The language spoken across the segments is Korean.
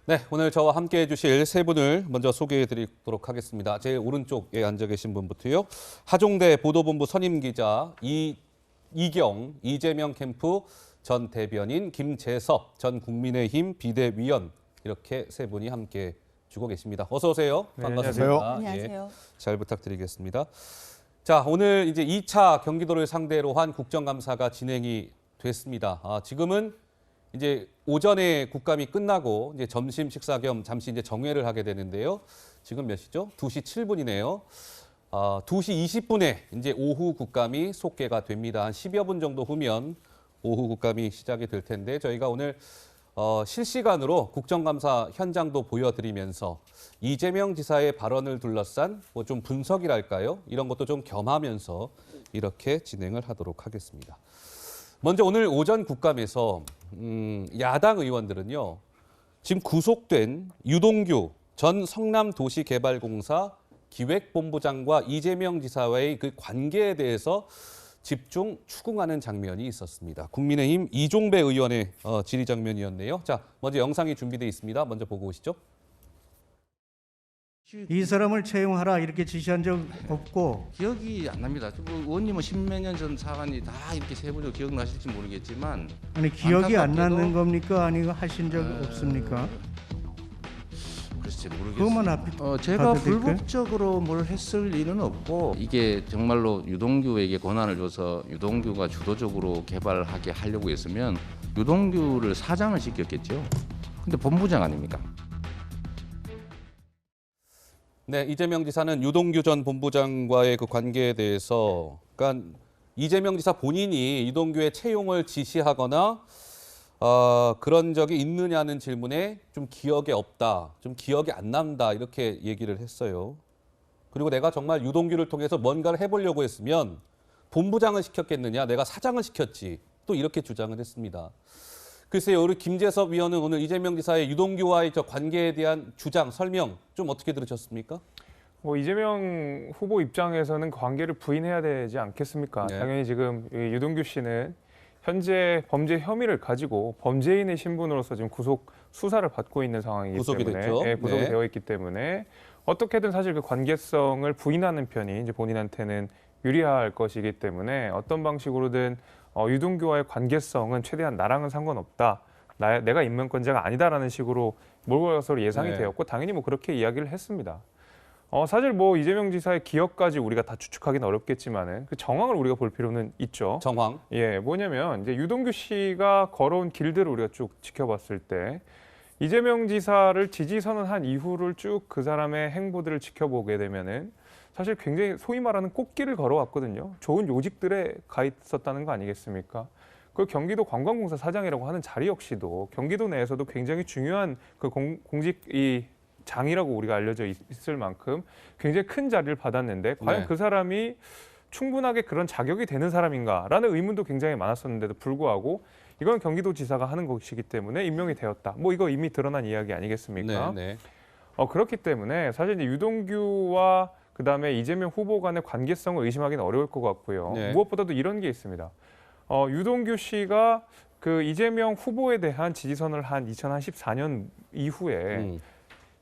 네, 오늘 저와 함께 해주실 세 분을 먼저 소개해드리도록 하겠습니다. 제일 오른쪽에 앉아 계신 분부터요. 하종대 보도본부 선임기자 이경, 이재명 캠프 전 대변인 김재섭 전 국민의힘 비대위원 이렇게 세 분이 함께 주고 계십니다. 어서 오세요. 네, 반갑습니다. 안녕하세요. 예, 잘 부탁드리겠습니다. 자, 오늘 이제 2차 경기도를 상대로 한 국정감사가 진행이 됐습니다. 지금은 이제 오전에 국감이 끝나고 이제 점심 식사 겸 잠시 이제 정회를 하게 되는데요. 지금 몇 시죠? 2시 7분이네요. 2시 20분에 이제 오후 국감이 속개가 됩니다. 한 10여 분 정도 후면 오후 국감이 시작이 될 텐데 저희가 오늘 실시간으로 국정감사 현장도 보여드리면서 이재명 지사의 발언을 둘러싼 뭐 좀 분석이랄까요? 이런 것도 좀 겸하면서 이렇게 진행을 하도록 하겠습니다. 먼저 오늘 오전 국감에서 야당 의원들은요. 지금 구속된 유동규 전 성남도시개발공사 기획본부장과 이재명 지사와의 그 관계에 대해서 집중 추궁하는 장면이 있었습니다. 국민의힘 이종배 의원의 질의 장면이었네요. 자, 먼저 영상이 준비되어 있습니다. 먼저 보고 오시죠. 이 사람을 채용하라 이렇게 지시한 적 없고 기억이 안 납니다. 뭐 의원님은 십몇 년 전 사관이 다 이렇게 세부적으로 기억나실지 모르겠지만 아니 기억이 안 안타깝게도- 나는 겁니까? 아니면 하신 적 없습니까? 글쎄 모르겠어요. 그것만 앞에 제가 받아들일까요? 불법적으로 뭘 했을 일은 없고 이게 정말로 유동규에게 권한을 줘서 유동규가 주도적으로 개발하게 하려고 했으면 유동규를 사장을 시켰겠죠. 근데 본부장 아닙니까? 네, 이재명 지사는 유동규 전 본부장과의 그 관계에 대해서, 그러니까 이재명 지사 본인이 유동규의 채용을 지시하거나 그런 적이 있느냐는 질문에 좀 기억에 없다, 좀 기억이 안 난다 이렇게 얘기를 했어요. 그리고 내가 정말 유동규를 통해서 뭔가를 해보려고 했으면 본부장을 시켰겠느냐, 내가 사장을 시켰지, 또 이렇게 주장을 했습니다. 글쎄요, 우리 김재섭 위원은 오늘 이재명 지사의 유동규와의 저 관계에 대한 주장, 설명 좀 어떻게 들으셨습니까? 뭐 이재명 후보 입장에서는 관계를 부인해야 되지 않겠습니까? 네. 당연히 지금 이 유동규 씨는 현재 범죄 혐의를 가지고 범죄인의 신분으로서 지금 구속 수사를 받고 있는 상황이기 구속이 때문에 됐죠. 예, 구속이 네. 되어 있기 때문에 어떻게든 사실 그 관계성을 부인하는 편이 이제 본인한테는 유리할 것이기 때문에 어떤 방식으로든 유동규와의 관계성은 최대한 나랑은 상관없다. 내가 임명권자가 아니다라는 식으로 몰고 갈 것으로 예상이 네. 되었고 당연히 뭐 그렇게 이야기를 했습니다. 사실 뭐 이재명 지사의 기억까지 우리가 다 추측하기는 어렵겠지만은 그 정황을 우리가 볼 필요는 있죠. 정황. 예, 뭐냐면 이제 유동규 씨가 걸어온 길들을 우리가 쭉 지켜봤을 때 이재명 지사를 지지 선언한 이후를 쭉 그 사람의 행보들을 지켜보게 되면은 사실 굉장히 소위 말하는 꽃길을 걸어왔거든요. 좋은 요직들에 가 있었다는 거 아니겠습니까? 그 경기도 관광공사 사장이라고 하는 자리 역시도 경기도 내에서도 굉장히 중요한 그 공직 이 장이라고 우리가 알려져 있을 만큼 굉장히 큰 자리를 받았는데 과연 네. 그 사람이 충분하게 그런 자격이 되는 사람인가라는 의문도 굉장히 많았었는데도 불구하고 이건 경기도지사가 하는 것이기 때문에 임명이 되었다. 뭐 이거 이미 드러난 이야기 아니겠습니까? 네, 네. 그렇기 때문에 사실 이제 유동규와 그다음에 이재명 후보 간의 관계성을 의심하기는 어려울 것 같고요. 네. 무엇보다도 이런 게 있습니다. 유동규 씨가 그 이재명 후보에 대한 지지선을 한 2014년 이후에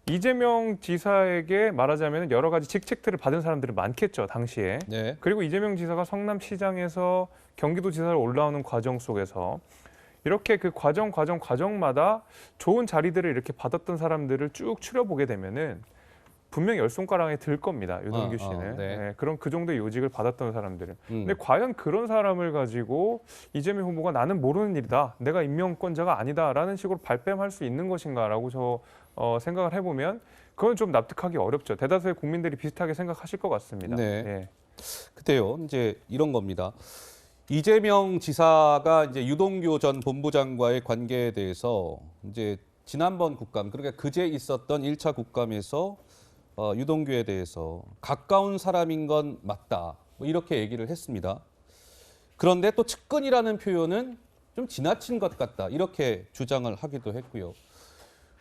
이재명 지사에게 말하자면 여러 가지 직책들을 받은 사람들이 많겠죠, 당시에. 네. 그리고 이재명 지사가 성남시장에서 경기도지사로 올라오는 과정 속에서 이렇게 그 과정마다 좋은 자리들을 이렇게 받았던 사람들을 쭉 추려보게 되면은 분명히 열 손가락에 들 겁니다, 유동규 씨는. 네. 네, 그런 그 정도의 요직을 받았던 사람들은. 음. 근데 과연 그런 사람을 가지고 이재명 후보가 나는 모르는 일이다, 내가 임명권자가 아니다라는 식으로 발뺌할 수 있는 것인가라고 저 생각을 해보면 그건 좀 납득하기 어렵죠. 대다수의 국민들이 비슷하게 생각하실 것 같습니다. 네. 예. 그때요. 이제 이런 겁니다. 이재명 지사가 이제 유동규 전 본부장과의 관계에 대해서 이제 지난번 국감, 그러니까 그제 있었던 1차 국감에서 유동규에 대해서 가까운 사람인 건 맞다, 뭐 이렇게 얘기를 했습니다. 그런데 또 측근이라는 표현은 좀 지나친 것 같다, 이렇게 주장을 하기도 했고요.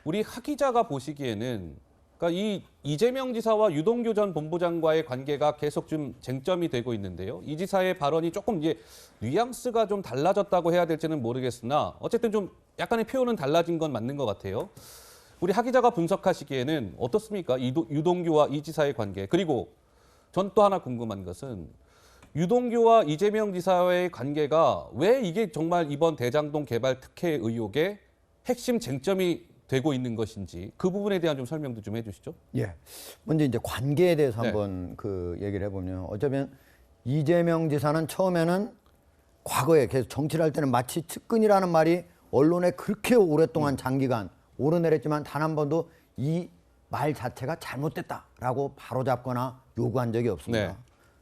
우리 하 기자가 보시기에는 그러니까 이 이재명 지사와 유동규 전 본부장과의 관계가 계속 좀 쟁점이 되고 있는데요. 이 지사의 발언이 조금 이제 뉘앙스가 좀 달라졌다고 해야 될지는 모르겠으나 어쨌든 좀 약간의 표현은 달라진 건 맞는 것 같아요. 우리 하 기자가 분석하시기에는 어떻습니까? 유동규와 이 지사의 관계. 그리고 전 또 하나 궁금한 것은 유동규와 이재명 지사의 관계가 왜 이게 정말 이번 대장동 개발 특혜 의혹의 핵심 쟁점이 되고 있는 것인지 그 부분에 대한 좀 설명도 좀 해주시죠. 예. 먼저 이제 관계에 대해서 네. 한번 그 얘기를 해보면 어쩌면 이재명 지사는 처음에는 과거에 계속 정치를 할 때는 마치 측근이라는 말이 언론에 그렇게 오랫동안 장기간 오르내렸지만 단 한 번도 이 말 자체가 잘못됐다라고 바로잡거나 요구한 적이 없습니다.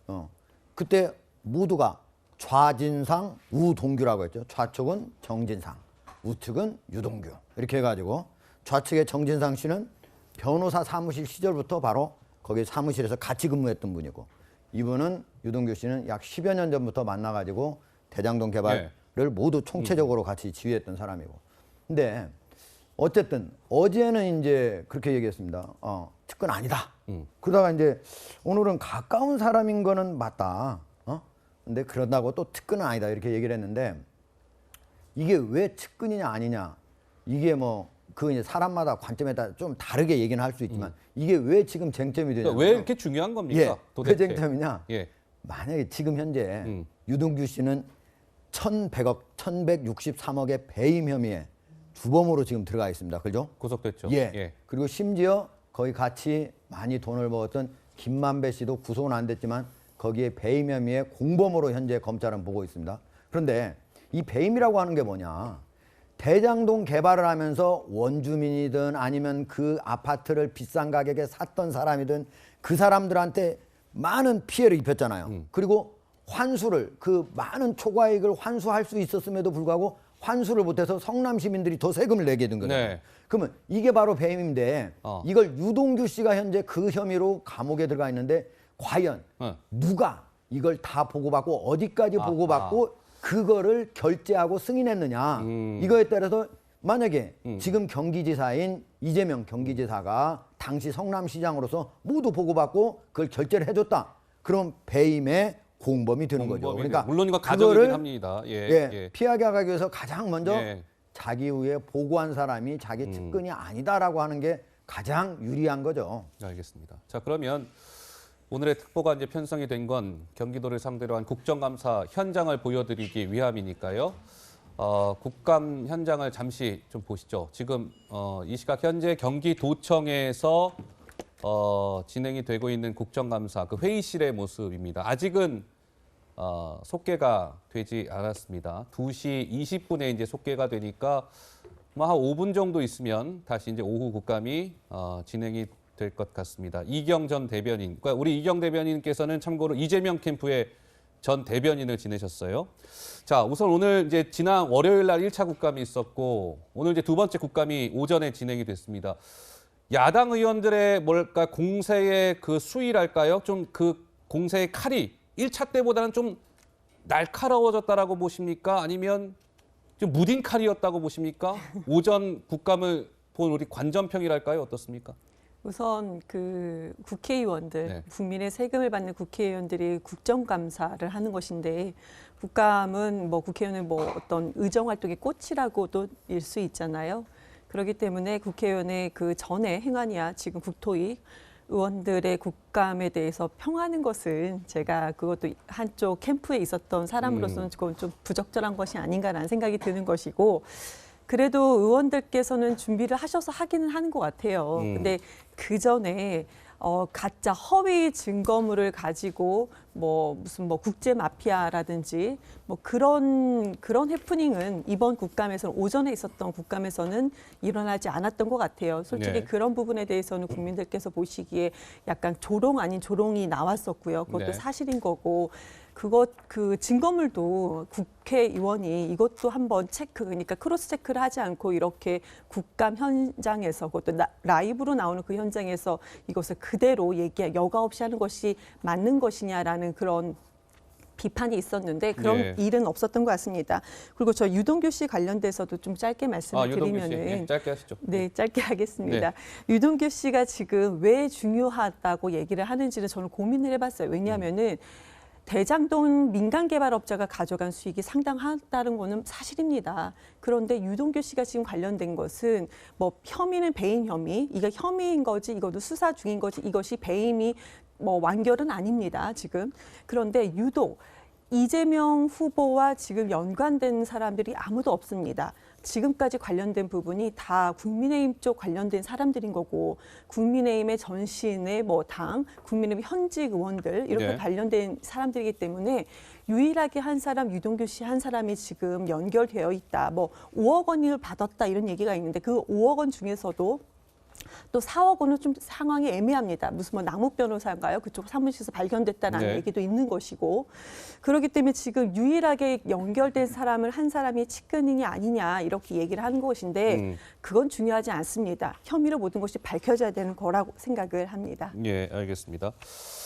네. 그때 모두가 좌진상 우동규라고 했죠. 좌측은 정진상, 우측은 유동규 이렇게 해가지고 좌측의 정진상 씨는 변호사 사무실 시절부터 바로 거기 사무실에서 같이 근무했던 분이고 이분은 유동규 씨는 약 10여 년 전부터 만나가지고 대장동 개발을 모두 총체적으로 같이 지휘했던 사람이고 근데 어쨌든 어제는 이제 그렇게 얘기했습니다. 측근 아니다. 그러다가 이제 오늘은 가까운 사람인 거는 맞다. 근데 그런다고 또 측근은 아니다 이렇게 얘기를 했는데 이게 왜 측근이냐 아니냐 이게 뭐 그 이제 사람마다 관점에 따라 좀 다르게 얘기는 할 수 있지만 이게 왜 지금 쟁점이 되냐? 그러니까 왜 이렇게 중요한 겁니까? 예, 도대체. 왜 쟁점이냐? 예. 만약에 지금 현재 유동규 씨는 1,163억의 배임 혐의에 주범으로 지금 들어가 있습니다. 그죠? 구속됐죠. 예. 그리고 심지어 거기 같이 많이 돈을 먹었던 김만배 씨도 구속은 안 됐지만 거기에 배임 혐의의 공범으로 현재 검찰은 보고 있습니다. 그런데 이 배임이라고 하는 게 뭐냐? 대장동 개발을 하면서 원주민이든 아니면 그 아파트를 비싼 가격에 샀던 사람이든 그 사람들한테 많은 피해를 입혔잖아요. 그리고 환수를 그 많은 초과이익을 환수할 수 있었음에도 불구하고 환수를 못해서 성남 시민들이 더 세금을 내게 된 거잖아요. 네. 그러면 이게 바로 배임인데 이걸 유동규 씨가 현재 그 혐의로 감옥에 들어가 있는데 과연 누가 이걸 다 보고받고 어디까지 보고받고 그거를 결재하고 승인했느냐 이거에 따라서 만약에 지금 경기지사인 이재명 경기지사가 당시 성남시장으로서 모두 보고받고 그걸 결재를 해줬다. 그럼 배임의 공범이 되는 거죠. 그러니까 물론 이거 가정이긴 합니다. 피하게 하기 위해서 가장 먼저 예. 자기 후에 보고한 사람이 자기 측근이 아니다라고 하는 게 가장 유리한 거죠. 알겠습니다. 자, 그러면 오늘의 특보가 이제 편성이 된 건 경기도를 상대로 한 국정감사 현장을 보여드리기 위함이니까요. 국감 현장을 잠시 좀 보시죠. 지금 이 시각 현재 경기도청에서 진행이 되고 있는 국정감사 그 회의실의 모습입니다. 아직은 속개가 되지 않았습니다. 2시 20분에 이제 속개가 되니까 뭐 한 5분 정도 있으면 다시 이제 오후 국감이 진행이 될 것 같습니다. 이경 전 대변인, 그러니까 우리 이경 대변인께서는 참고로 이재명 캠프의 전 대변인을 지내셨어요. 자, 우선 오늘 이제 지난 월요일 날 1차 국감이 있었고 오늘 이제 두 번째 국감이 오전에 진행이 됐습니다. 야당 의원들의 뭘까 공세의 그 수위랄까요? 좀 그 공세의 칼이 1차 때보다는 좀 날카로워졌다라고 보십니까? 아니면 좀 무딘 칼이었다고 보십니까? 오전 국감을 본 우리 관전평이랄까요? 어떻습니까? 우선 그 국회의원들, 네. 국민의 세금을 받는 국회의원들이 국정감사를 하는 것인데 국감은 뭐 국회의원은 뭐 어떤 의정활동의 꽃이라고도 일 수 있잖아요. 그렇기 때문에 국회의원의 그 전에 행안위와 지금 국토위 의원들의 국감에 대해서 평하는 것은 제가 그것도 한쪽 캠프에 있었던 사람으로서는 그건 좀 부적절한 것이 아닌가라는 생각이 드는 것이고 그래도 의원들께서는 준비를 하셔서 하기는 하는 것 같아요. 근데 그 전에 가짜 허위 증거물을 가지고 뭐 무슨 뭐 국제 마피아라든지 뭐 그런 해프닝은 이번 국감에서는 오전에 있었던 국감에서는 일어나지 않았던 것 같아요. 솔직히 네. 그런 부분에 대해서는 국민들께서 보시기에 약간 조롱 아닌 조롱이 나왔었고요. 그것도 네. 사실인 거고. 그 증거물도 국회의원이 이것도 한번 그러니까 크로스 체크를 하지 않고 이렇게 국감 현장에서 그것도 라이브로 나오는 그 현장에서 이것을 그대로 여과 없이 하는 것이 맞는 것이냐라는 그런 비판이 있었는데 그런 네. 일은 없었던 것 같습니다. 그리고 저 유동규 씨 관련돼서도 좀 짧게 말씀을 유동규 씨, 드리면은 짧게 하시죠. 네, 짧게 하겠습니다. 유동규 씨가 지금 왜 중요하다고 얘기를 하는지를 저는 고민을 해봤어요. 왜냐하면은 대장동 민간 개발업자가 가져간 수익이 상당하다는 거는 사실입니다. 그런데 유동규 씨가 지금 관련된 것은 뭐 혐의는 배임 혐의, 이게 혐의인 거지, 이것도 수사 중인 거지, 이것이 배임이 뭐 완결은 아닙니다, 지금. 그런데 유독 이재명 후보와 지금 연관된 사람들이 아무도 없습니다. 지금까지 관련된 부분이 다 국민의힘 쪽 관련된 사람들인 거고, 국민의힘의 전신의 뭐 당, 국민의힘 현직 의원들 이렇게 네. 관련된 사람들이기 때문에 유일하게 한 사람, 유동규 씨 한 사람이 지금 연결되어 있다. 뭐 5억 원을 받았다 이런 얘기가 있는데 그 5억 원 중에서도 또 4억 원은 좀 상황이 애매합니다. 무슨 뭐 남욱 변호사인가요? 그쪽 사무실에서 발견됐다는 네. 얘기도 있는 것이고. 그렇기 때문에 지금 유일하게 연결된 사람을 한 사람이 측근이냐 아니냐 이렇게 얘기를 하는 것인데 그건 중요하지 않습니다. 혐의로 모든 것이 밝혀져야 되는 거라고 생각을 합니다. 예, 알겠습니다.